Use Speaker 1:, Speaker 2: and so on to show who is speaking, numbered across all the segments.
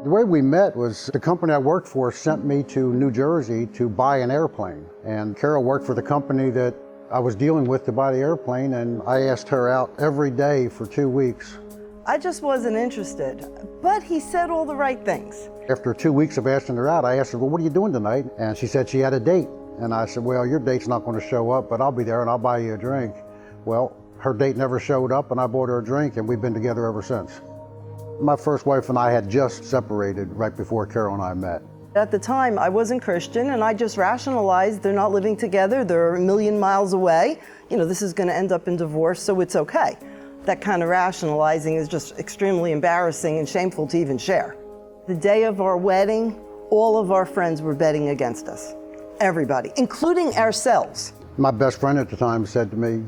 Speaker 1: The way we met was the company I worked for sent me to New Jersey to buy an airplane. And Carol worked for the company that I was dealing with to buy the airplane, and I asked her out every day for 2 weeks.
Speaker 2: I just wasn't interested, but he said all the right things.
Speaker 1: After 2 weeks of asking her out, I asked her, well, what are you doing tonight? And she said she had a date. And I said, well, your date's not going to show up, but I'll be there and I'll buy you a drink. Well, her date never showed up, and I bought her a drink, and we've been together ever since. My first wife and I had just separated right before Carol and I met.
Speaker 2: At the time, I wasn't Christian, and I just rationalized they're not living together, they're a million miles away. You know, this is going to end up in divorce, so it's okay. That kind of rationalizing is just extremely embarrassing and shameful to even share. The day of our wedding, all of our friends were betting against us. Everybody, including ourselves.
Speaker 1: My best friend at the time said to me,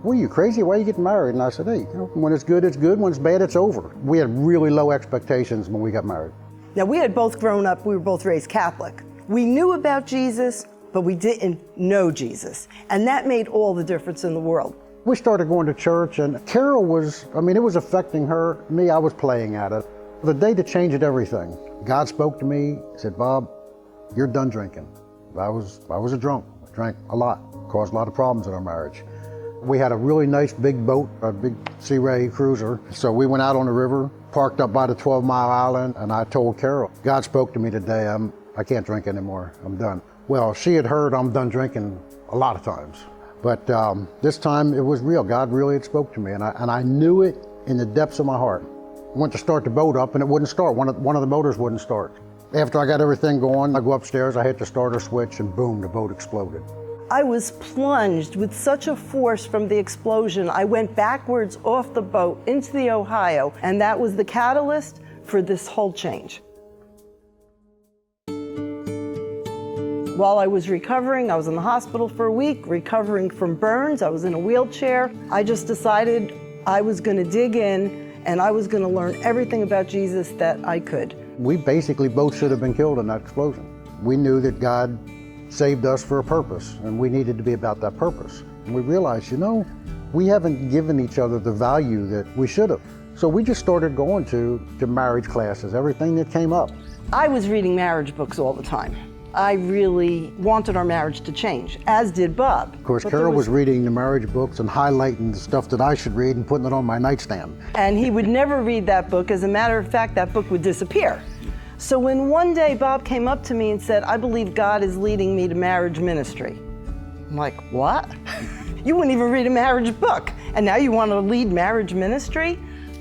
Speaker 1: what are you, crazy? Why are you getting married? And I said, hey, when it's good, it's good. When it's bad, it's over. We had really low expectations when we got married.
Speaker 2: Now, we had both grown up, we were both raised Catholic. We knew about Jesus, but we didn't know Jesus. And that made all the difference in the world.
Speaker 1: We started going to church, and Carol was, it was affecting her. Me, I was playing at it. The day that changed everything, God spoke to me, said, Bob, you're done drinking. I was a drunk, I drank a lot, caused a lot of problems in our marriage. We had a really nice big boat, a big Sea Ray cruiser. So we went out on the river, parked up by the 12 Mile Island, and I told Carol, God spoke to me today, I can't drink anymore, I'm done. Well, she had heard I'm done drinking a lot of times. But this time it was real. God really had spoke to me, and I knew it in the depths of my heart. I went to start the boat up and it wouldn't start. One of the motors wouldn't start. After I got everything going, I go upstairs, I hit the starter switch, and boom, the boat exploded.
Speaker 2: I was plunged with such a force from the explosion. I went backwards off the boat into the Ohio, and that was the catalyst for this whole change. While I was recovering, I was in the hospital for a week, recovering from burns. I was in a wheelchair. I just decided I was going to dig in, and I was going to learn everything about Jesus that I could.
Speaker 1: We basically both should have been killed in that explosion. We knew that God saved us for a purpose, and we needed to be about that purpose. And we realized, we haven't given each other the value that we should have. So we just started going to marriage classes, everything that came up.
Speaker 2: I was reading marriage books all the time. I really wanted our marriage to change, as did Bob.
Speaker 1: Of course, Carol was reading the marriage books and highlighting the stuff that I should read and putting it on my nightstand.
Speaker 2: And he would never read that book. As a matter of fact, that book would disappear. So when one day Bob came up to me and said, I believe God is leading me to marriage ministry. I'm like, what? You wouldn't even read a marriage book, and now you want to lead marriage ministry?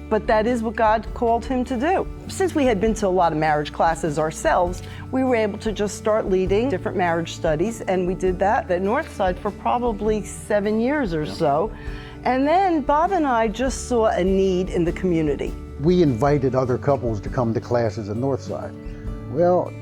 Speaker 2: But that is what God called him to do. Since we had been to a lot of marriage classes ourselves, we were able to just start leading different marriage studies, and we did that at Northside for probably 7 years or so. And then Bob and I just saw a need in the community.
Speaker 1: We invited other couples to come to classes at Northside. Well,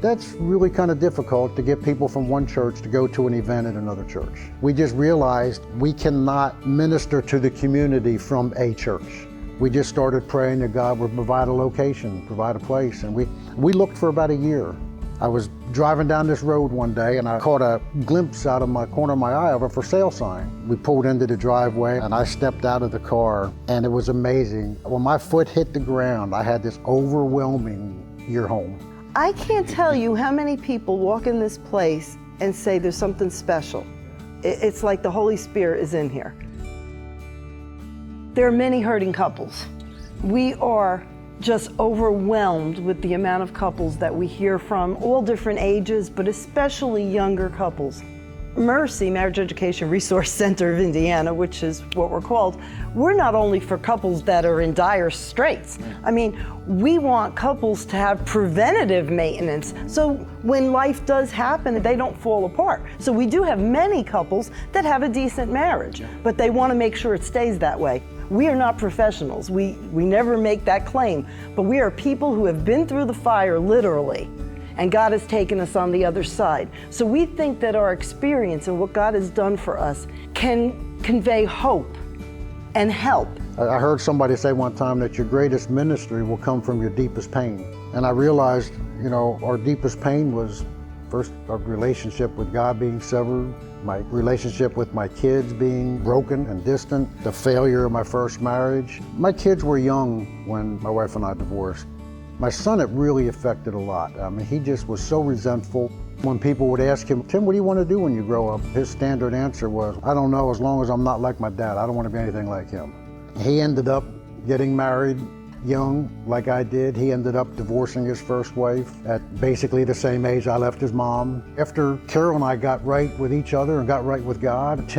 Speaker 1: that's really kind of difficult to get people from one church to go to an event at another church. We just realized we cannot minister to the community from a church. We just started praying that God would provide a location, provide a place, and we looked for about a year. I was driving down this road one day and I caught a glimpse out of my corner of my eye of a for sale sign. We pulled into the driveway and I stepped out of the car, and it was amazing. When my foot hit the ground, I had this overwhelming, you're home.
Speaker 2: I can't tell you how many people walk in this place and say there's something special. It's like the Holy Spirit is in here. There are many hurting couples. We are just overwhelmed with the amount of couples that we hear from, all different ages, but especially younger couples. Mercy, Marriage Education Resource Center of Indiana, which is what we're called, we're not only for couples that are in dire straits. We want couples to have preventative maintenance, so when life does happen, they don't fall apart. So we do have many couples that have a decent marriage, but they want to make sure it stays that way. We are not professionals. We never make that claim, but we are people who have been through the fire, literally, and God has taken us on the other side. So we think that our experience and what God has done for us can convey hope and help.
Speaker 1: I heard somebody say one time that your greatest ministry will come from your deepest pain. And I realized, our deepest pain was first our relationship with God being severed, my relationship with my kids being broken and distant, the failure of my first marriage. My kids were young when my wife and I divorced. My son, it really affected a lot. I mean, he just was so resentful. When people would ask him, Tim, what do you want to do when you grow up? His standard answer was, I don't know, as long as I'm not like my dad. I don't want to be anything like him. He ended up getting married young, like I did. He ended up divorcing his first wife at basically the same age I left his mom. After Carol and I got right with each other and got right with God,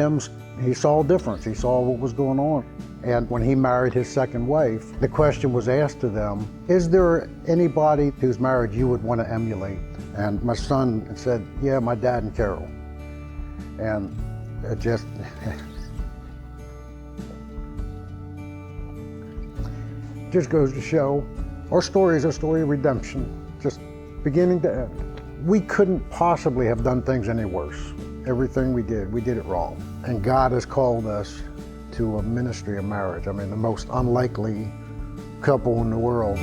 Speaker 1: he saw a difference. He saw what was going on. And when he married his second wife, the question was asked to them, is there anybody who's married you would want to emulate? And my son said, yeah, my dad and Carol. And it just, just goes to show our story is a story of redemption, just beginning to end. We couldn't possibly have done things any worse. Everything we did it wrong. And God has called us to a ministry of marriage. I mean, the most unlikely couple in the world.